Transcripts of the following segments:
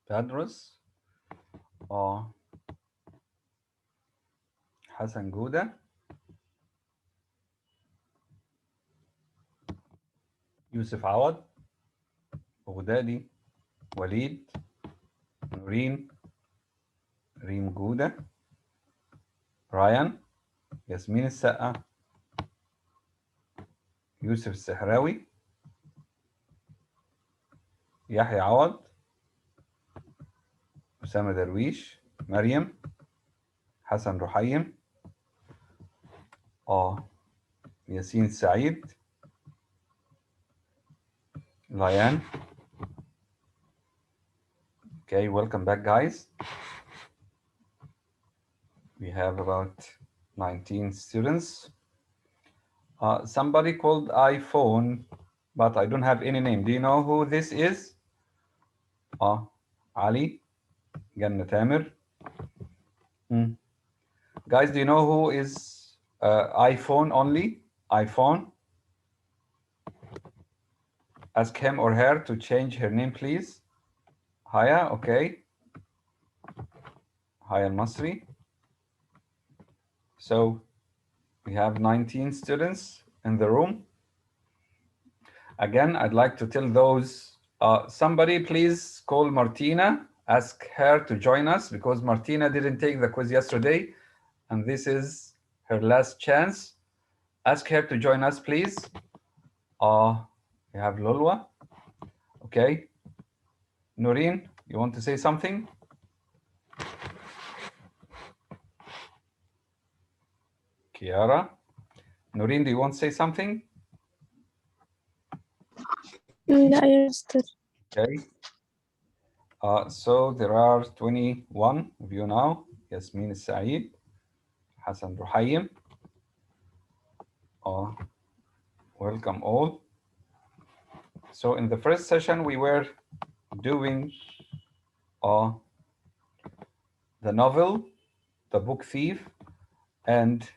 تدرس حسن جودة يوسف عوض بغدادي وليد نورين ريم جودة رايان ياسمين السقا يوسف السحراوي يحيى عوض أسامة درويش مريم حسن رحيم ياسين السعيد Lian. Okay, welcome back, guys. We have about 19 students. Somebody called iPhone, but I don't have any name. Do you know who this is? Ali, Ganna Tamir. Guys, do you know who is iPhone only? iPhone? Ask him or her to change her name, please. Haya, okay. Haya al-Masri. So we have 19 students in the room. Again, I'd like to tell those, somebody please call Martina, ask her to join us because Martina didn't take the quiz yesterday and this is her last chance. Ask her to join us, please. We have Lolwa. Okay. Noreen, you want to say something? Kiara. Noreen, do you want to say something? لا يا مستر. Okay. So there are 21 of you now. Yasmin Saeed, Hassan Ruhayim. Welcome all. So in the first session, we were doing the novel, The Book Thief, and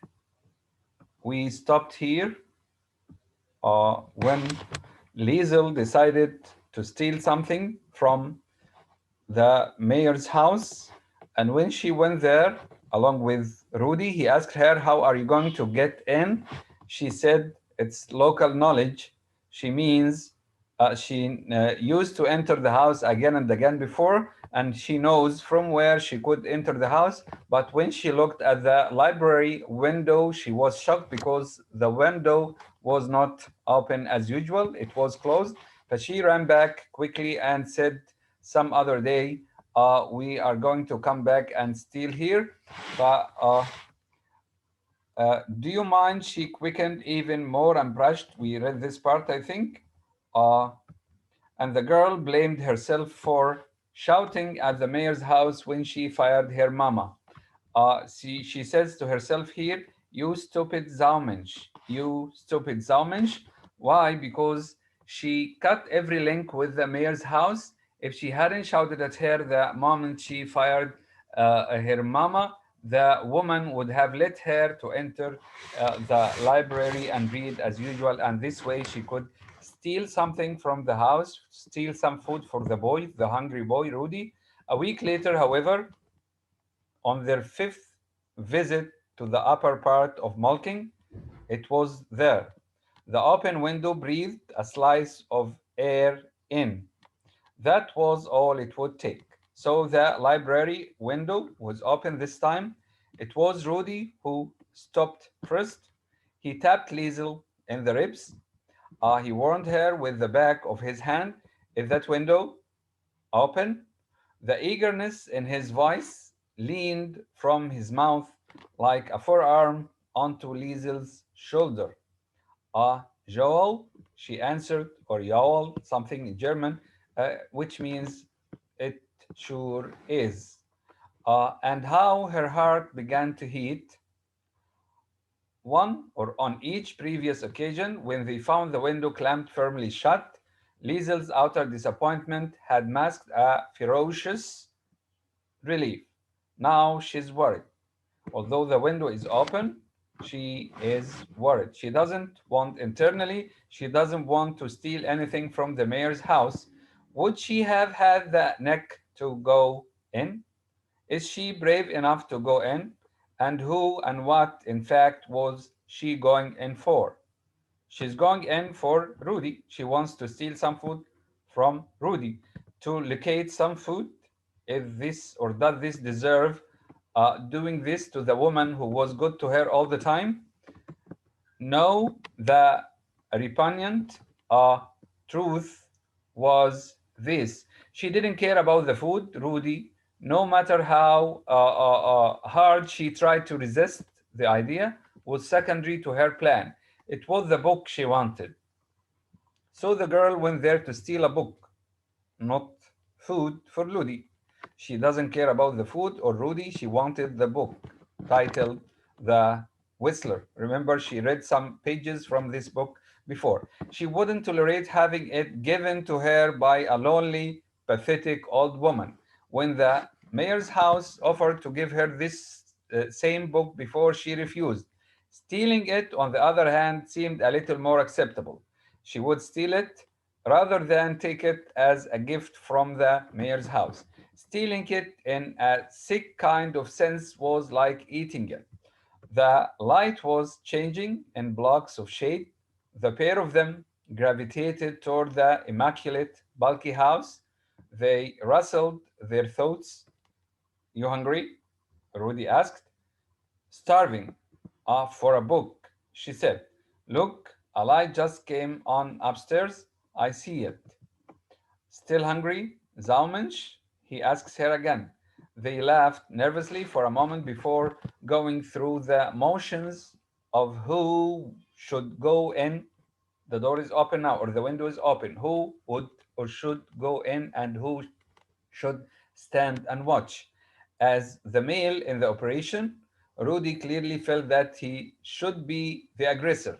we stopped here when Liesel decided to steal something from the mayor's house. And when she went there, along with Rudy, he asked her, how are you going to get in? She said, it's local knowledge. She means she used to enter the house again and again before, and she knows from where she could enter the house. But when she looked at the library window, she was shocked because the window was not open as usual. It was closed. But she ran back quickly and said, some other day, we are going to come back and steal here. But do you mind? She quickened even more and brushed. We read this part, I think. And the girl blamed herself for shouting at the mayor's house when she fired her mama. She says to herself here, you stupid Zaumensch, you stupid Zaumensch. Why? Because she cut every link with the mayor's house. If she hadn't shouted at her the moment she fired her mama, the woman would have let her to enter the library and read as usual. And this way she could steal something from the house, steal some food for the boy, the hungry boy, Rudy. A week later, however, on their fifth visit to the upper part of Malking, it was there. The open window breathed a slice of air in. That was all it would take. So the library window was open this time. It was Rudy who stopped first. He tapped Liesel in the ribs. He warned her with the back of his hand, is that window open? The eagerness in his voice leaned from his mouth like a forearm onto Liesel's shoulder. Joel, she answered, or Joel, something in German, which means it sure is. And how her heart began to heat. On each previous occasion, when they found the window clamped firmly shut, Liesel's outer disappointment had masked a ferocious relief. Now she's worried. Although the window is open, she is worried. She doesn't want internally, she doesn't want to steal anything from the mayor's house. Would she have had the neck to go in? Is she brave enough to go in? And who and what, in fact, was she going in for? She's going in for Rudy. She wants to steal some food from Rudy, to locate some food. Is this, or does this deserve doing this to the woman who was good to her all the time? No, the repugnant truth was this. She didn't care about the food, Rudy, no matter how hard she tried to resist. The idea was secondary to her plan. It was the book she wanted. So the girl went there to steal a book, not food for Rudy. She doesn't care about the food or Rudy. She wanted the book titled The Whistler. Remember, she read some pages from this book before. She wouldn't tolerate having it given to her by a lonely, pathetic old woman. When the mayor's house offered to give her this same book before, she refused. Stealing it, on the other hand, seemed a little more acceptable. She would steal it rather than take it as a gift from the mayor's house. Stealing it in a sick kind of sense was like eating it. The light was changing in blocks of shade. The pair of them gravitated toward the immaculate, bulky house. They rustled their thoughts. You hungry? Rudy asked. Starving. For a book, she said. Look, a light just came on upstairs. I see it. Still hungry, Zaumensch? He asks her again. They laughed nervously for a moment before going through the motions of who should go in. The door is open now, or the window is open. Who would or should go in, and who should stand and watch? As the male in the operation, Rudy clearly felt that he should be the aggressor.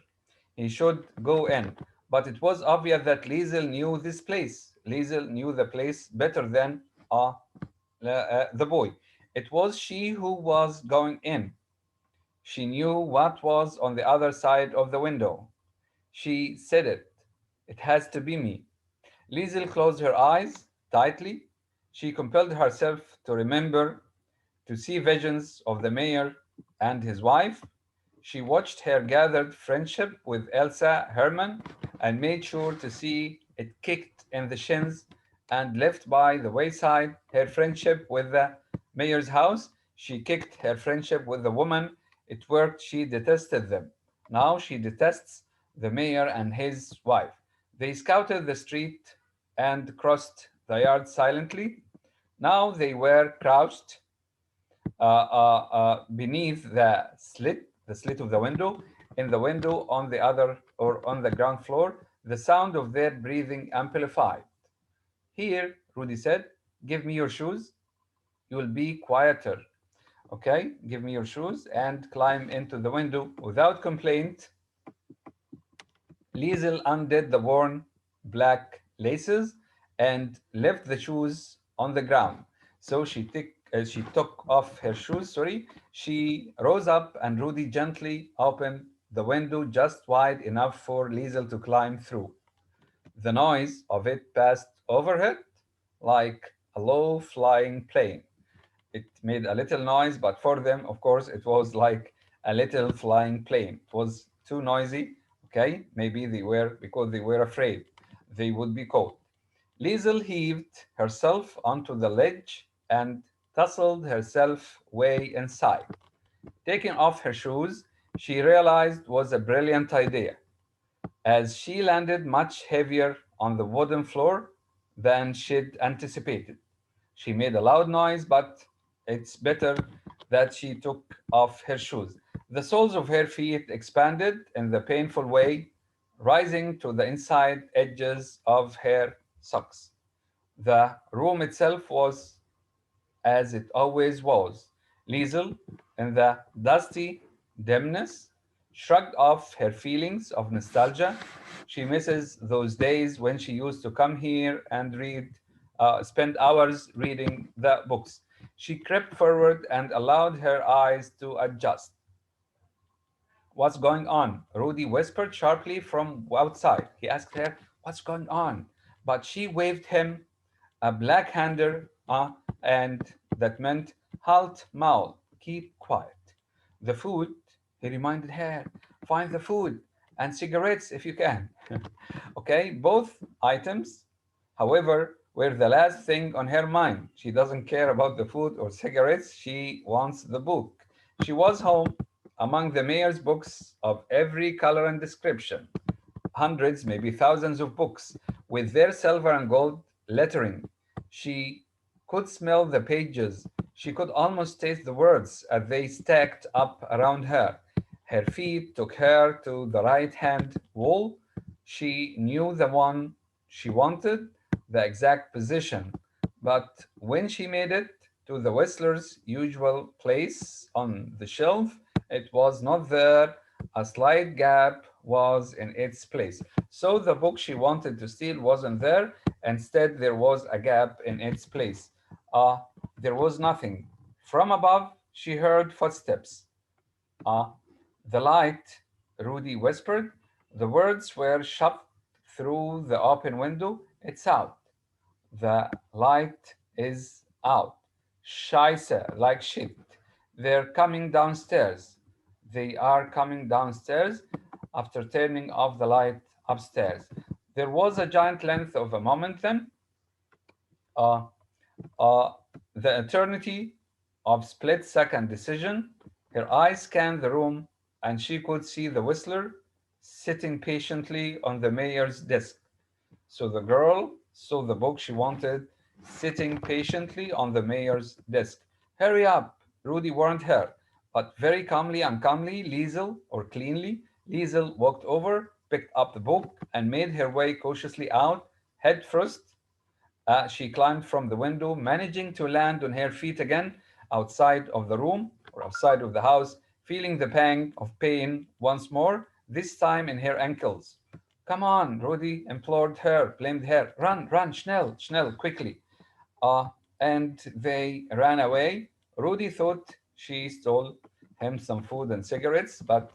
He should go in. But it was obvious that Liesel knew this place. Liesel knew the place better than the boy. It was she who was going in. She knew what was on the other side of the window. She said it. It has to be me. Liesel closed her eyes tightly. She compelled herself to remember, to see visions of the mayor and his wife. She watched her gathered friendship with Elsa Herman and made sure to see it kicked in the shins and left by the wayside. Her friendship with the mayor's house, she kicked her friendship with the woman. It worked. She detested them. Now she detests the mayor and his wife. They scouted the street and crossed the yard silently. Now they were crouched beneath the slit of the window, in the window on the other or on the ground floor. The sound of their breathing amplified. Here, Rudy said, give me your shoes. You will be quieter. Okay, give me your shoes and climb into the window. Without complaint, Liesel undid the worn black laces and left the shoes on the ground. So she took off her shoes. Sorry, she rose up and Rudy gently opened the window just wide enough for Liesel to climb through. The noise of it passed overhead like a low flying plane. It made a little noise, but for them, of course, it was like a little flying plane. It was too noisy. Okay, maybe they were because they were afraid they would be caught. Liesel heaved herself onto the ledge and tussled herself way inside. Taking off her shoes, she realized was a brilliant idea, as she landed much heavier on the wooden floor than she'd anticipated. She made a loud noise, but it's better that she took off her shoes. The soles of her feet expanded in the painful way, rising to the inside edges of her socks. The room itself was as it always was. Liesel, in the dusty dimness, shrugged off her feelings of nostalgia. She misses those days when she used to come here and spend hours reading the books. She crept forward and allowed her eyes to adjust. What's going on? Rudy whispered sharply from outside. He asked her, what's going on? But she waved him a black hander Uh, and that meant halt, Maul, keep quiet. The food, he reminded her, find the food and cigarettes if you can. Okay, both items, however, were the last thing on her mind. She doesn't care about the food or cigarettes, she wants the book. She was home among the mayor's books of every color and description, hundreds, maybe thousands of books with their silver and gold lettering. She could smell the pages. She could almost taste the words as they stacked up around her. Her feet took her to the right hand wall. She knew the one she wanted, the exact position. But when she made it to the Whistler's usual place on the shelf, it was not there. A slight gap was in its place. So the book she wanted to steal wasn't there. Instead, there was a gap in its place. Uh, there was nothing. From above, she heard footsteps. Uh, the light, Rudy whispered. The words were shoved through the open window. It's out. The light is out. Scheisse, like shit. They're coming downstairs. They are coming downstairs after turning off the light upstairs. There was a giant length of a moment then, uh, uh, the eternity of split second decision. Her eyes scanned the room and she could see the whistler sitting patiently on the mayor's desk. So the girl saw the book she wanted sitting patiently on the mayor's desk. Hurry up, Rudy warned her. But very calmly and calmly, Liesel, or cleanly, Liesel walked over, picked up the book, and made her way cautiously out, head first. She climbed from the window, managing to land on her feet again outside of the room or outside of the house, feeling the pang of pain once more, this time in her ankles. Come on, Rudy implored her, blamed her. Run, run, schnell, schnell, quickly. Uh, and they ran away. Rudy thought she stole him some food and cigarettes, but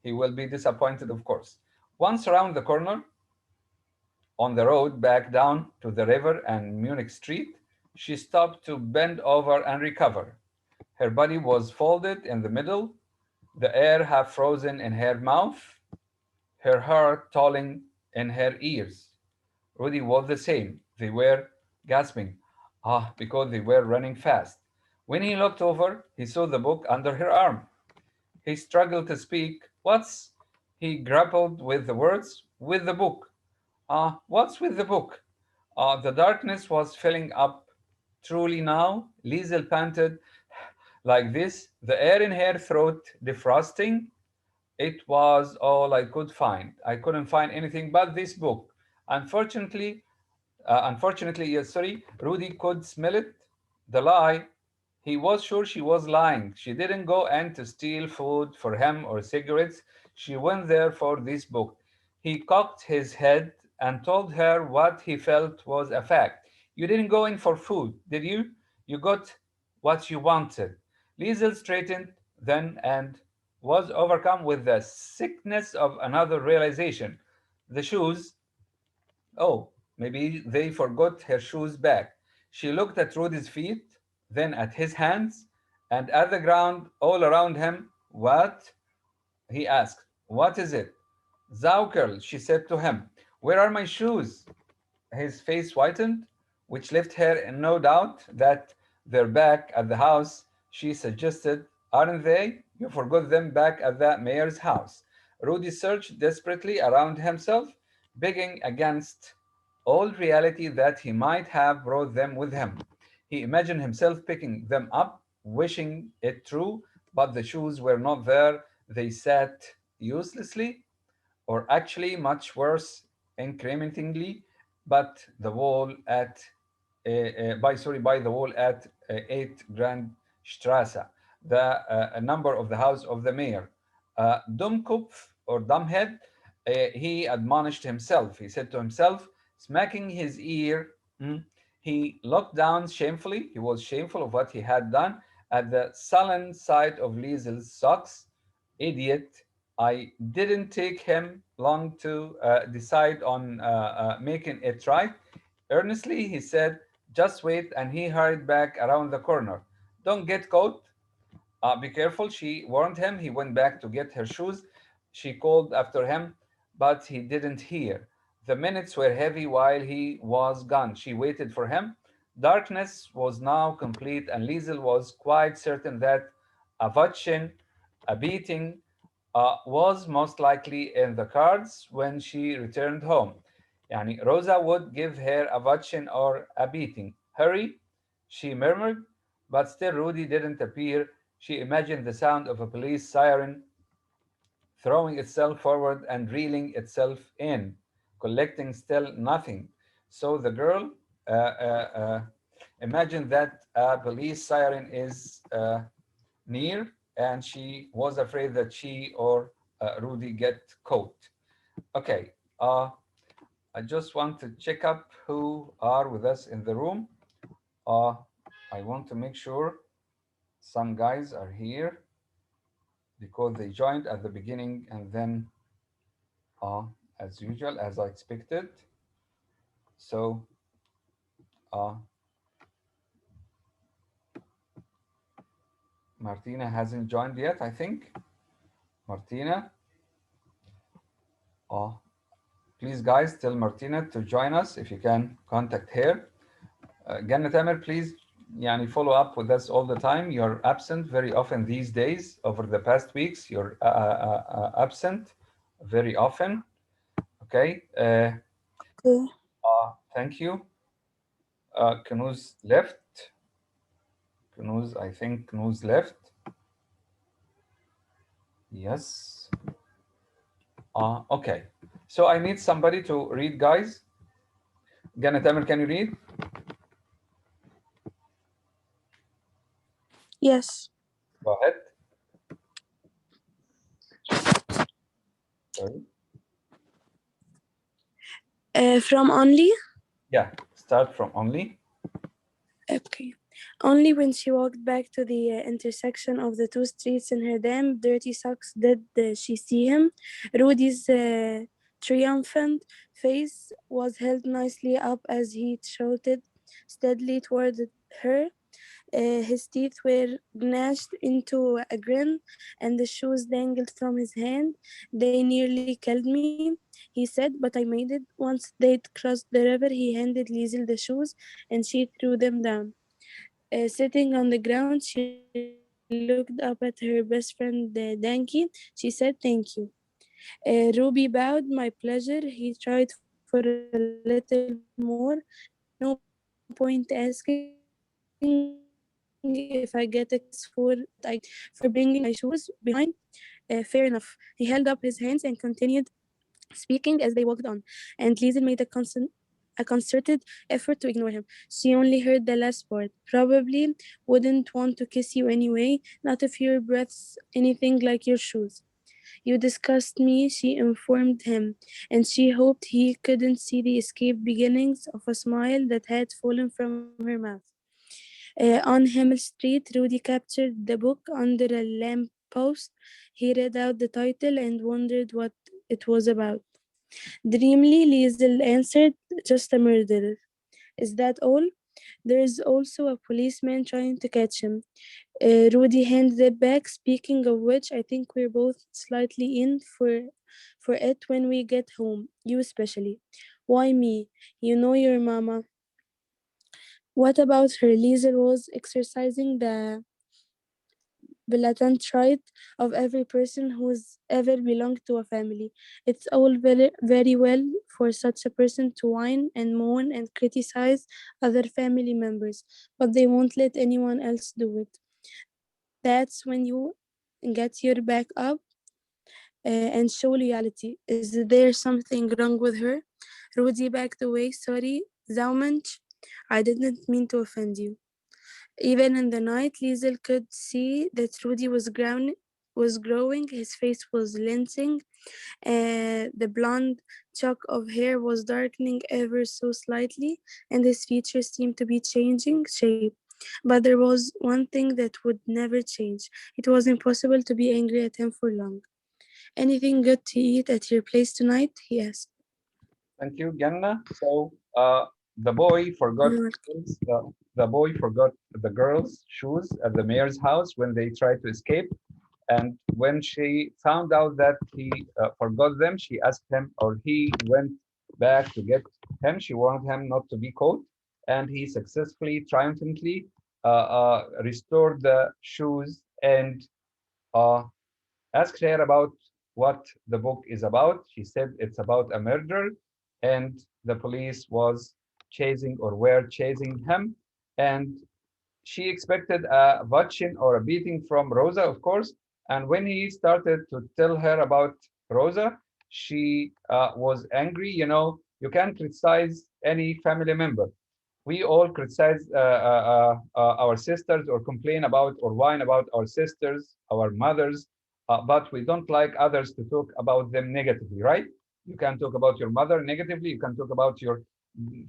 he will be disappointed, of course. Once around the corner, on the road back down to the river and Munich Street, she stopped to bend over and recover. Her body was folded in the middle, the air half frozen in her mouth, her heart tolling in her ears. Rudy was the same. They were gasping, because they were running fast. When he looked over, he saw the book under her arm. He struggled to speak. What's. He grappled with the words, with the book. What's with the book? The darkness was filling up. Truly now, Liesel panted like this, the air in her throat defrosting. It was all I could find. I couldn't find anything but this book. Unfortunately, yes, sorry, Rudy could smell it. The lie. He was sure she was lying. She didn't go in to steal food for him or cigarettes. She went there for this book. He cocked his head and told her what he felt was a fact. You didn't go in for food, did you? You got what you wanted. Liesel straightened then and was overcome with the sickness of another realization. The shoes. Oh, maybe they forgot her shoes back. She looked at Rudy's feet, then at his hands, and at the ground all around him. What? He asked. What is it? Zaukerl, she said to him. Where are my shoes? His face whitened, which left her in no doubt that they're back at the house. She suggested, aren't they? You forgot them back at the mayor's house. Rudy searched desperately around himself, begging against all reality that he might have brought them with him. He imagined himself picking them up, wishing it true, but the shoes were not there. They sat uselessly, or actually much worse, incrementingly, but the wall at by the wall at 8 Grand Strasse, the number of the house of the mayor. Dummkopf or dumbhead, he admonished himself. He said to himself, smacking his ear. He looked down shamefully. He was shameful of what he had done at the sullen sight of Liesel's socks. Idiot. I didn't take him long to decide on making it right. Earnestly, he said, Just wait. And he hurried back around the corner. Don't get caught. Be careful, she warned him. He went back to get her shoes. She called after him, but he didn't hear. The minutes were heavy while he was gone. She waited for him. Darkness was now complete, and Liesel was quite certain that a watching, a beating, was most likely in the cards when she returned home. Yani Rosa would give her a watching or a beating. Hurry, she murmured, but still Rudy didn't appear. She imagined the sound of a police siren throwing itself forward and reeling itself in, collecting still nothing. So the girl imagined that a police siren is near, and she was afraid that she or Rudy get caught. Okay, I just want to check up who are with us in the room. Uh, I want to make sure some guys are here because they joined at the beginning and then, uh, as usual, as I expected. So, uh, Martina hasn't joined yet, I think. Martina, uh, please, guys, tell Martina to join us if you can contact her. Ganna Tamer, please يعني follow up with us all the time. You're absent very often these days. Over the past weeks, you're absent very often. Okay. Okay. Thank you. Knuz left. Knuz, I think Knuz left. Yes. Okay. So I need somebody to read, guys. Ganna Tamer, can you read? Yes. Go ahead. Sorry. From only. Yeah. Start from only. Okay. Only when she walked back to the intersection of the two streets in her damn dirty socks did she see him. Rudy's triumphant face was held nicely up as he trotted steadily toward her. His teeth were gnashed into a grin, and the shoes dangled from his hand. They nearly killed me, he said, but I made it. Once they'd crossed the river, he handed Liesel the shoes, and she threw them down. Sitting on the ground, she looked up at her best friend, Danky. She said, "Thank you." Ruby bowed. "My pleasure." He tried for a little more. "No point asking if I get a kiss for bringing my shoes behind. Fair enough." He held up his hands and continued speaking as they walked on, and Liesel made a concerted effort to ignore him. She only heard the last part. "Probably wouldn't want to kiss you anyway, not if your breath's anything like your shoes." "You disgust me," she informed him, and she hoped he couldn't see the escaped beginnings of a smile that had fallen from her mouth. On Hamel Street, Rudy captured the book under a lamp post. He read out the title and wondered what it was about. Dreamily, Liesel answered, "Just a murderer." "Is that all?" "There is also a policeman trying to catch him." Rudy handed it back. "Speaking of which, I think we're both slightly in for it when we get home. You especially." "Why me? You know your mama." "What about her?" Liesel was exercising the blatant right of every person who's ever belonged to a family. "It's all very well for such a person to whine and moan and criticize other family members, but they won't let anyone else do it. That's when you get your back up and show loyalty. Is there something wrong with her?" Rudy backed away. "Sorry, Zaumench. I didn't mean to offend you." Even in the night, Liesel could see that Rudy was growing. His face was lensing. The blonde shock of hair was darkening ever so slightly, and his features seemed to be changing shape. But there was one thing that would never change. It was impossible to be angry at him for long. "Anything good to eat at your place tonight?" he asked. Thank you, Ganna. So, the boy forgot No. the boy forgot the girl's shoes at the mayor's house when they tried to escape. And when she found out that he forgot them, she asked him, or he went back to get him. She warned him not to be caught, and he successfully, triumphantly restored the shoes and uh, asked her about what the book is about. She said it's about a murder, and the police was chasing or were chasing him. And she expected a vouching or a beating from Rosa, of course. And when he started to tell her about Rosa, she was angry. You know, you can't criticize any family member. We all criticize our sisters or complain about or whine about our sisters, our mothers, but we don't like others to talk about them negatively, right? You can talk about your mother negatively, you can talk about your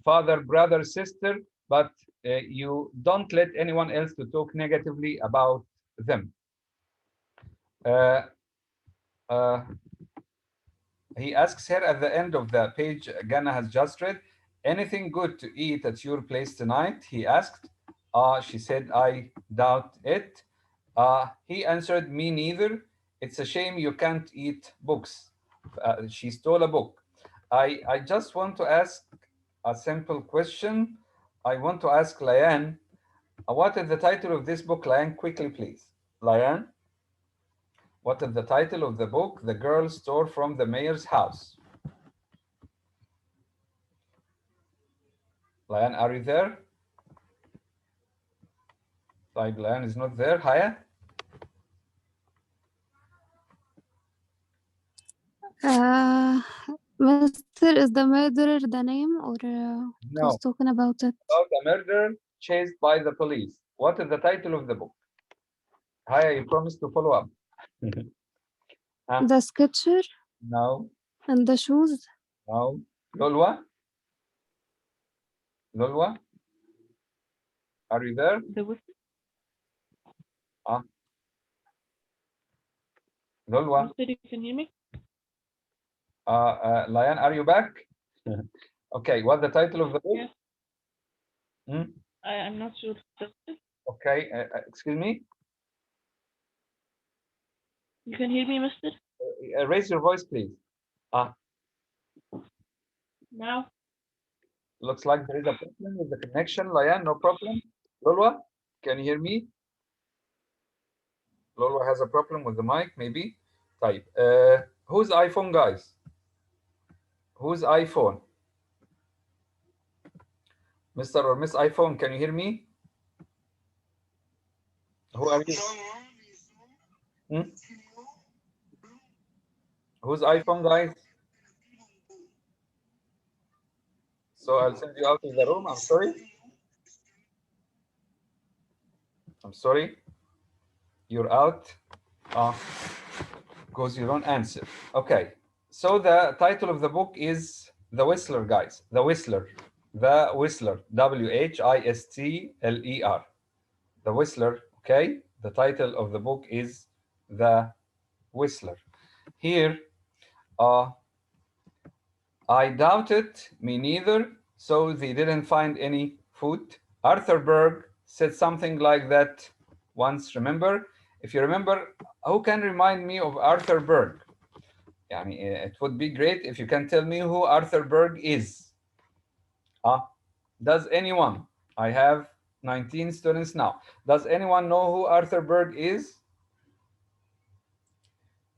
father, brother, sister, but you don't let anyone else to talk negatively about them. Uh, uh, he asks her at the end of the page Ghana has just read, anything good to eat at your place tonight? He asked. She said, I doubt it. He answered, me neither. It's a shame you can't eat books. She stole a book. I just want to ask a simple question. I want to ask Layan, what is the title of this book, Layan? Quickly, please. Layan, what is the title of the book the girl stole from the mayor's house? Layan, are you there? Like Layan is not there. Haya? Uh, Mister, is the murderer the name or it was No. talking about it? About a murder chased by the police. What is the title of the book? Haya, you promised to follow up. Huh? The sketcher No, and the shoes. no. Lolwa? Lolwa? Are you there? The whistle. Ah, Lolwa? Mister, you can hear me? Layan, are you back? Okay, what's the title of the book? Yes. Hmm? I'm not sure. Okay, excuse me? You can hear me, Mister? Raise your voice, please. Ah, Now? looks like there is a problem with the connection. Layan, no problem. Lolwa, can you hear me? Lolwa has a problem with the mic, maybe. Type. Whose iPhone, guys? Whose iPhone? Mr. or Miss iPhone, can you hear me? Who are you? Hmm? Whose iPhone, guys? So I'll send you out of the room. I'm sorry. I'm sorry. You're out because you don't answer. Okay. So the title of the book is The Whistler, guys. The Whistler. The Whistler. Whistler. The Whistler. Okay. The title of the book is The Whistler. Here, I doubt it, me neither. So they didn't find any food. Arthur Berg said something like that once, remember? If you remember, who can remind me of Arthur Berg? I mean, it would be great if you can tell me who Arthur Berg is. Does anyone? I have 19 students now. Does anyone know who Arthur Berg is?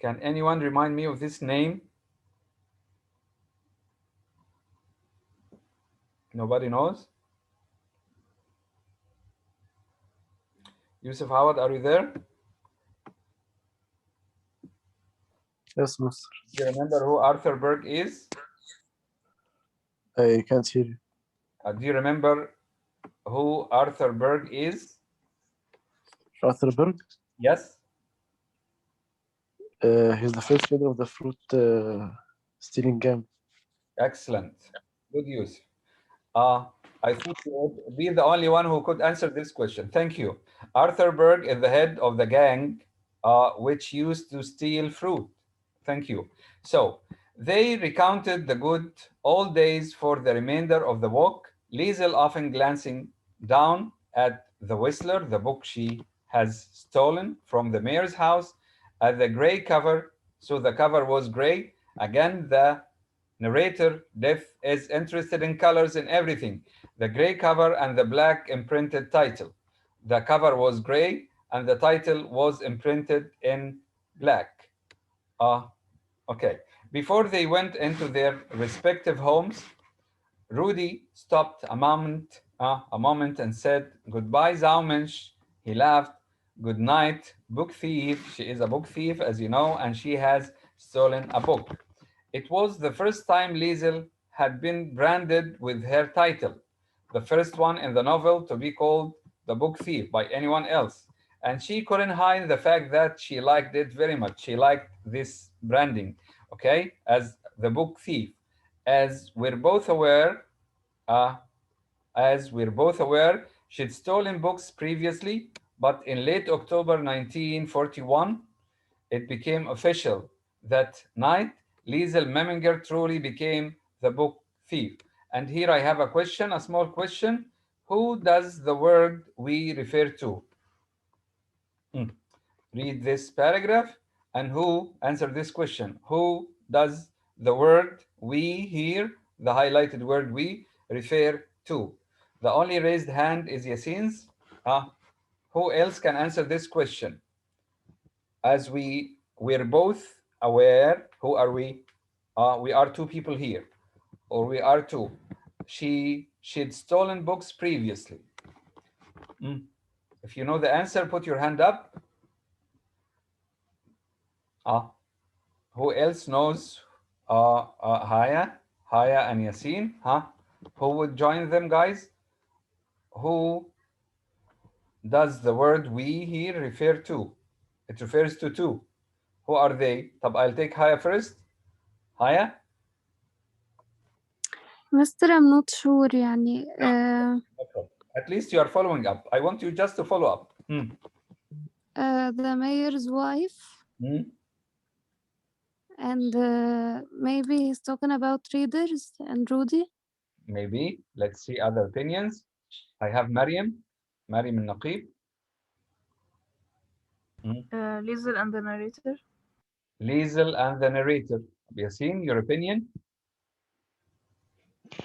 Can anyone remind me of this name? Nobody knows? Yusuf Hawad, are you there? Yes, Mister. Do you remember who Arthur Berg is? I can't hear you. Do you remember who Arthur Berg is? Arthur Berg? Yes? He's the first leader of the fruit stealing gang. Excellent. Good use. I think you would be the only one who could answer this question. Thank you. Arthur Berg is the head of the gang which used to steal fruit. Thank you. So they recounted the good old days for the remainder of the walk. Liesel often glancing down at the Whistler, the book she has stolen from the mayor's house, at the gray cover. So the cover was gray. Again, the narrator, Deaf, is interested in colors and everything. The gray cover and the black imprinted title. The cover was gray and the title was imprinted in black. Uh, okay. Before they went into their respective homes, Rudy stopped a moment and said, "Goodbye, Zaumensch." He laughed. "Good night, book thief." She is a book thief, as you know, and she has stolen a book. It was the first time Liesel had been branded with her title, the first one in the novel to be called the book thief by anyone else. And she couldn't hide the fact that she liked it very much. She liked this branding, okay, as the book thief. As we're both aware, uh, as we're both aware, she'd stolen books previously, but in late October 1941, it became official that night Liesel Meminger truly became the book thief. And here I have a question, a small question. Who does the word we refer to? Read this paragraph and who answer this question. Who does the word we here, the highlighted word we, refer to? The only raised hand is Yasin's. Who else can answer this question? As we're both aware, who are we? We are two people here, or we are two. She'd stolen books previously. If you know the answer, put your hand up. Who else knows? Haya and Yasin. Who would join them, guys? Who does the word we here refer to? It refers to two. Who are they? I'll take Haya first. Haya? Mister, I'm not sure يعني No problem. At least you are following up. I want you just to follow up. the mayor's wife, and maybe he's talking about readers and Rudy. Maybe. Let's see other opinions. I have Mariam. Mariam al-Naqib. Liesel and the narrator. Liesel and the narrator. Yasin, your opinion?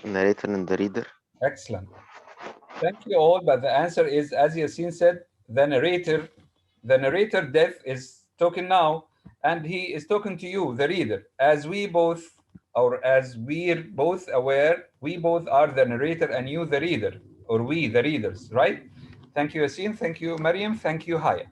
Narrator and the reader. Excellent. Thank you all. But the answer is, as Yasin said, the narrator. The narrator, Deaf, is talking now, and he is talking to you, the reader. As we both, or as we're both aware, we both are the narrator and you the reader, or we the readers, right? Thank you, Yasin. Thank you, Mariam. Thank you, Haya.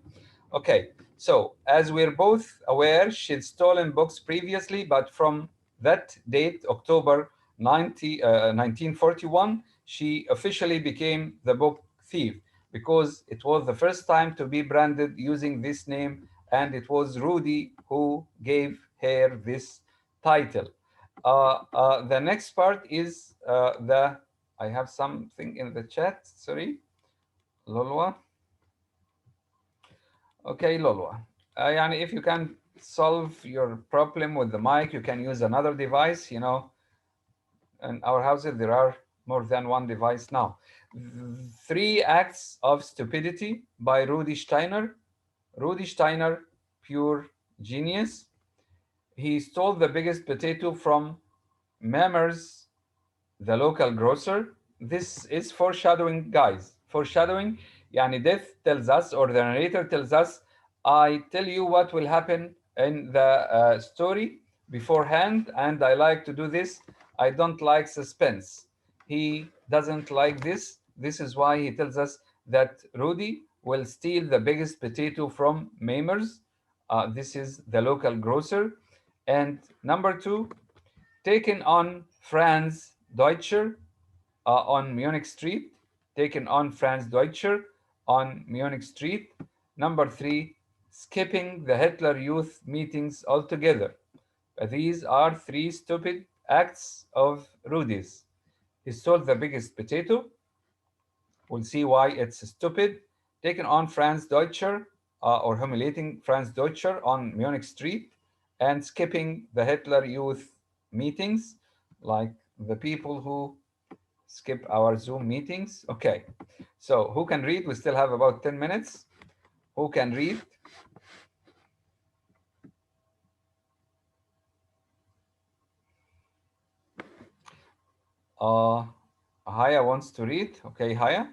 Okay, so as we're both aware, she'd stolen books previously, but from that date, October 1941, she officially became the book thief because it was the first time to be branded using this name, and it was Rudy who gave her this title. The next part is I have something in the chat, sorry, Lolwa. Okay, Lolwa. Yani if you can solve your problem with the mic, you can use another device. You know, in our houses, there are more than one device now. 3 Acts of Stupidity by Rudy Steiner. Rudy Steiner, pure genius. He stole the biggest potato from Mammers, the local grocer. This is foreshadowing, guys. Foreshadowing, yani Death tells us, or the narrator tells us, I tell you what will happen in the story beforehand, and I like to do this. I don't like suspense. He doesn't like this. This is why he tells us that Rudy will steal the biggest potato from Mamers. This is the local grocer. And number 2, taken on Franz Deutscher on Munich Street. Taken on Franz Deutscher on Munich Street. Number 3, skipping the Hitler Youth meetings altogether. These are 3 stupid acts of Rudy's. He stole the biggest potato. We'll see why it's stupid. Taken on Franz Deutscher or humiliating Franz Deutscher on Munich Street, and skipping the Hitler Youth meetings, like the people who skip our Zoom meetings. Okay. So who can read? We still have about 10 minutes. Who can read? Haya wants to read. Okay, Haya.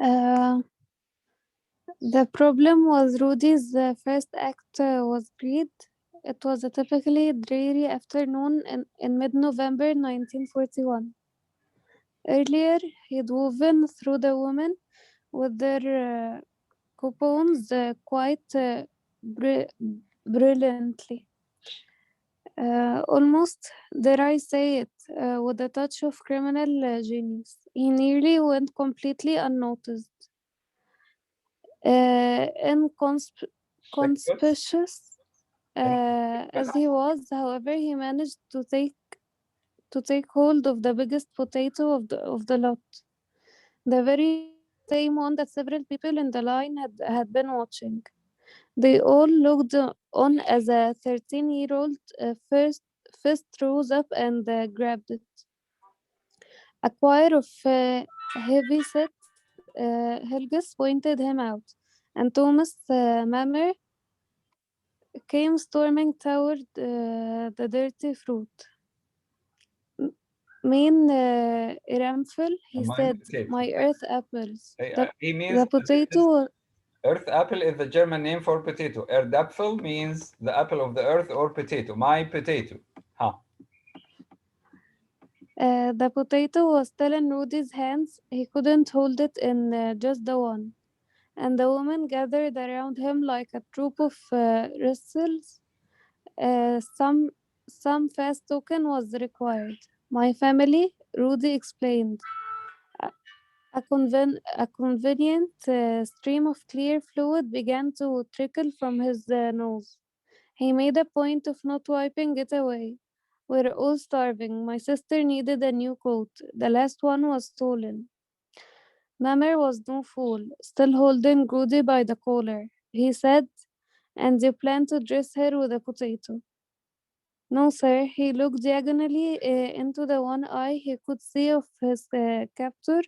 Uh, the problem was Rudy's first act was greed. It was a typically dreary afternoon in mid-November 1941. Earlier, he'd woven through the women with their coupons quite brilliantly. Almost, dare I say it, with a touch of criminal genius. He nearly went completely unnoticed. Check Inconspicuous as he was, however, he managed to take hold of the biggest potato of the lot, the very same one that several people in the line had been watching. They all looked on as a 13-year-old first rose up and grabbed it. A choir of heavy-set Helgas pointed him out, and Thomas Mammer came storming toward the dirty fruit. Main Ramphel, he said, Okay. my earth apples. He means The potato. earth apple is the German name for potato. Erdapfel means the apple of the earth or potato. My potato. Huh. The potato was still in Rudy's hands. He couldn't hold it in just the one. And the woman gathered around him like a troop of wrestles. Some fast token was required. My family, Rudy explained. A convenient stream of clear fluid began to trickle from his nose. He made a point of not wiping it away. We're all starving. My sister needed a new coat. The last one was stolen. Mammer was no fool, still holding Rudy by the collar. He said, and you plan to dress her with a potato. No, sir. He looked diagonally into the one eye he could see of his captor.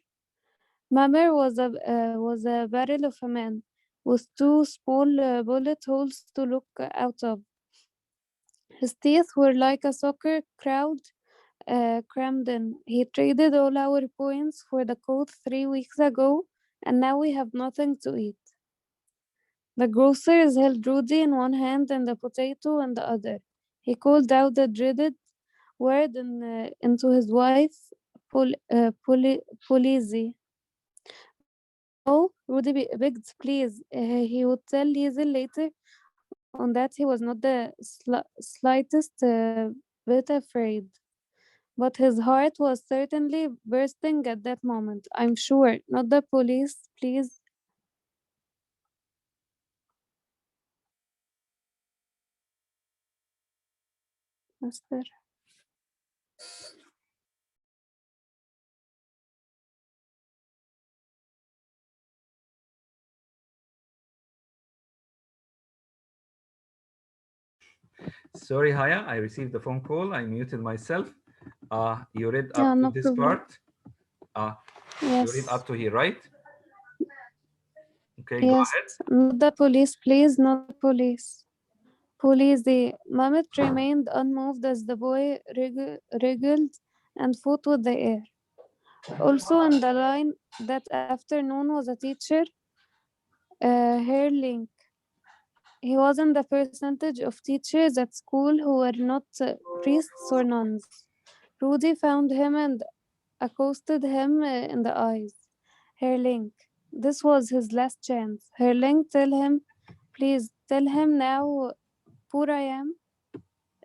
Mammer was a barrel of a man, with two small bullet holes to look out of. His teeth were like a soccer crowd crammed in. He traded all our points for the coat 3 weeks ago, and now we have nothing to eat. The grocers held Rudy in one hand and the potato in the other. He called out the dreaded word into his wife, Polizzi. No, Rudy begged, please. He would tell Liesel later on that he was not the slightest bit afraid. But his heart was certainly bursting at that moment. I'm sure. Not the police, please. Master. Sorry, Haya. I received the phone call. I muted myself. You read Yeah, up to no this problem. part. You read Yes. up to here, right? Okay, go Yes. ahead. Not the police, please. Not the police. Police. The Mamet remained unmoved as the boy wriggled and fought with the air. Also on the line that afternoon was a teacher, Herling. He was in the percentage of teachers at school who were not priests or nuns. Rudy found him and accosted him in the eyes. Herling, this was his last chance. Herling, tell him, please tell him now, poor I am.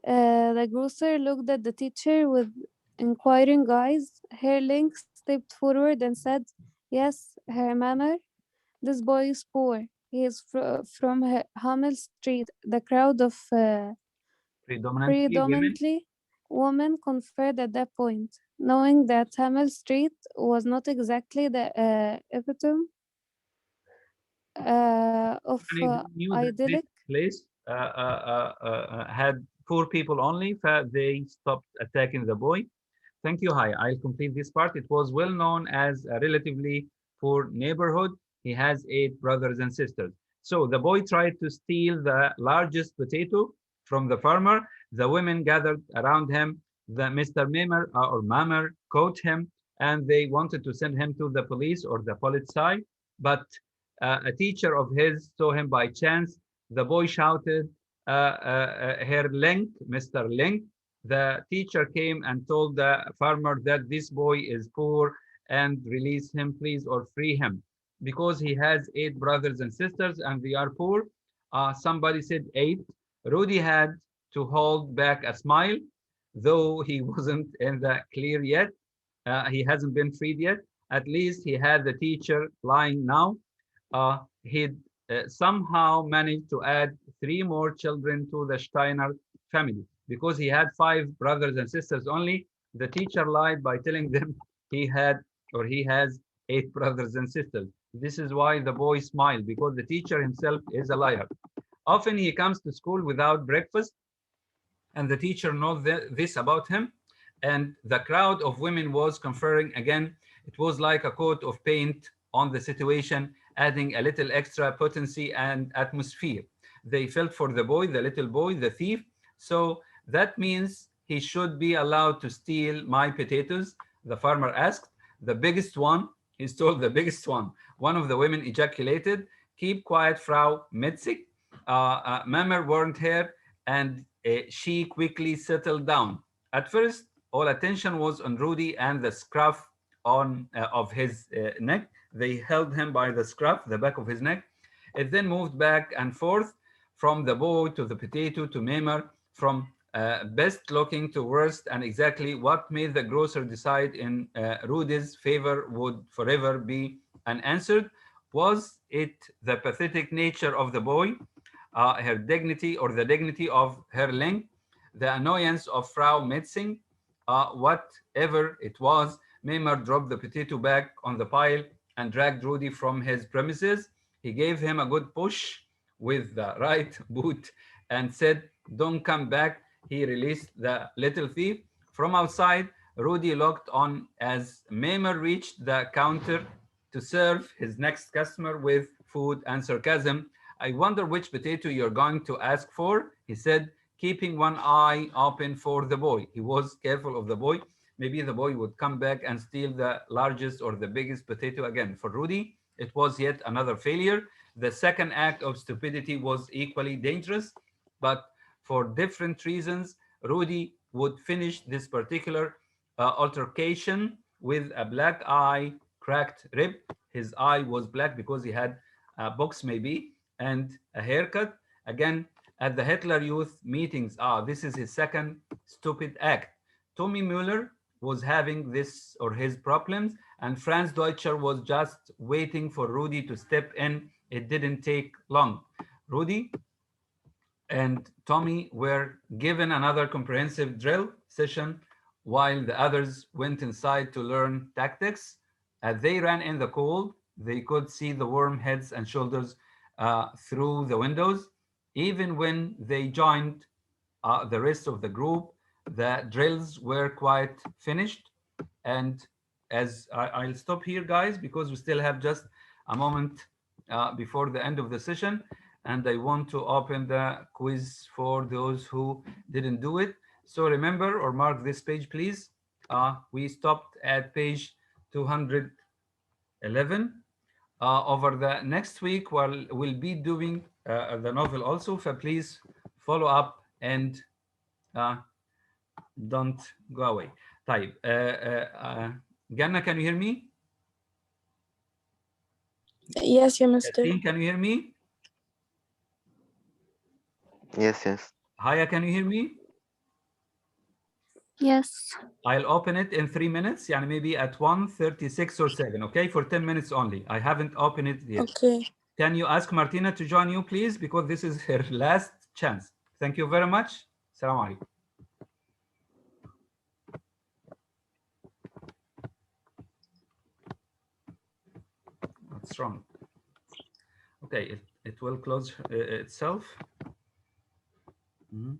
The grocer looked at the teacher with inquiring eyes. Herling stepped forward and said, yes, Herr Mammer, this boy is poor. He is from Hamel Street. The crowd of Predominantly women. predominantly women conferred at that point, knowing that Hamel Street was not exactly the epitome of Knew that idyllic. this place had poor people only. They stopped attacking the boy. Thank you, Hi. I'll complete this part. It was well known as a relatively poor neighborhood. He has 8 brothers and sisters. So the boy tried to steal the largest potato from the farmer. The women gathered around him. The Mr. Mamer or Mamer caught him, and they wanted to send him to the police or the Polizei. But a teacher of his saw him by chance. The boy shouted, Herr Link, Mr. Link. The teacher came and told the farmer that this boy is poor and release him, please, or free him because he has 8 brothers and sisters and they are poor. Somebody said 8. Rudy had to hold back a smile, though he wasn't in the clear yet. He hasn't been freed yet. At least he had the teacher lying now. He'd somehow managed to add 3 more children to the Steiner family because he had 5 brothers and sisters only. The teacher lied by telling them he had or he has 8 brothers and sisters. This is why the boy smiled, because the teacher himself is a liar. Often he comes to school without breakfast, and the teacher knows this about him. And the crowd of women was conferring again. It was like a coat of paint on the situation, adding a little extra potency and atmosphere. They felt for the boy, the little boy, the thief. So that means he should be allowed to steal my potatoes, the farmer asked. The biggest one, he stole the biggest one. One of the women ejaculated. Keep quiet, Frau Metzig. Mamer warned her, and she quickly settled down. At first, all attention was on Rudy and the scruff of his neck. They held him by the scruff, the back of his neck. It then moved back and forth from the boy to the potato to Mamer, from best looking to worst, and exactly what made the grocer decide in Rudy's favor would forever be unanswered. Was it the pathetic nature of the boy, her dignity, or the dignity of her link, the annoyance of Frau Metzing? Whatever it was, Mamer dropped the potato back on the pile and dragged Rudy from his premises. He gave him a good push with the right boot and said, Don't come back. He released the little thief. From outside, Rudy looked on as Mamer reached the counter to serve his next customer with food and sarcasm. I wonder which potato you're going to ask for, he said, keeping one eye open for the boy. He was careful of the boy. Maybe the boy would come back and steal the largest or the biggest potato again. For Rudy, it was yet another failure. The second act of stupidity was equally dangerous, but for different reasons. Rudy would finish this particular altercation with a black eye, cracked rib. His eye was black because he had a box, maybe, and a haircut. Again, at the Hitler Youth meetings, this is his second stupid act. Tommy Mueller was having this or his problems, and Franz Deutscher was just waiting for Rudy to step in. It didn't take long. Rudy and Tommy were given another comprehensive drill session while the others went inside to learn tactics. As they ran in the cold, they could see the warm heads and shoulders through the windows. Even when they joined the rest of the group, the drills were quite finished. And as I'll stop here, guys, because we still have just a moment before the end of the session. And I want to open the quiz for those who didn't do it. So remember or mark this page, please. We stopped at page 211. Over the next week, we'll be doing the novel also. So please follow up and uh, don't go away. طيب Ganna, can you hear me? Yes, yeah, mister. Yassine, can you hear me? Yes, yes. Haya, can you hear me? Yes. I'll open it in 3 minutes, يعني maybe at 1:36 or 7, okay? For 10 minutes only. I haven't opened it yet. Okay. Can you ask Martina to join you, please? Because this is her last chance. Thank you very much. Salam alaikum. What's wrong? Okay, it will close itself. Mm-hmm.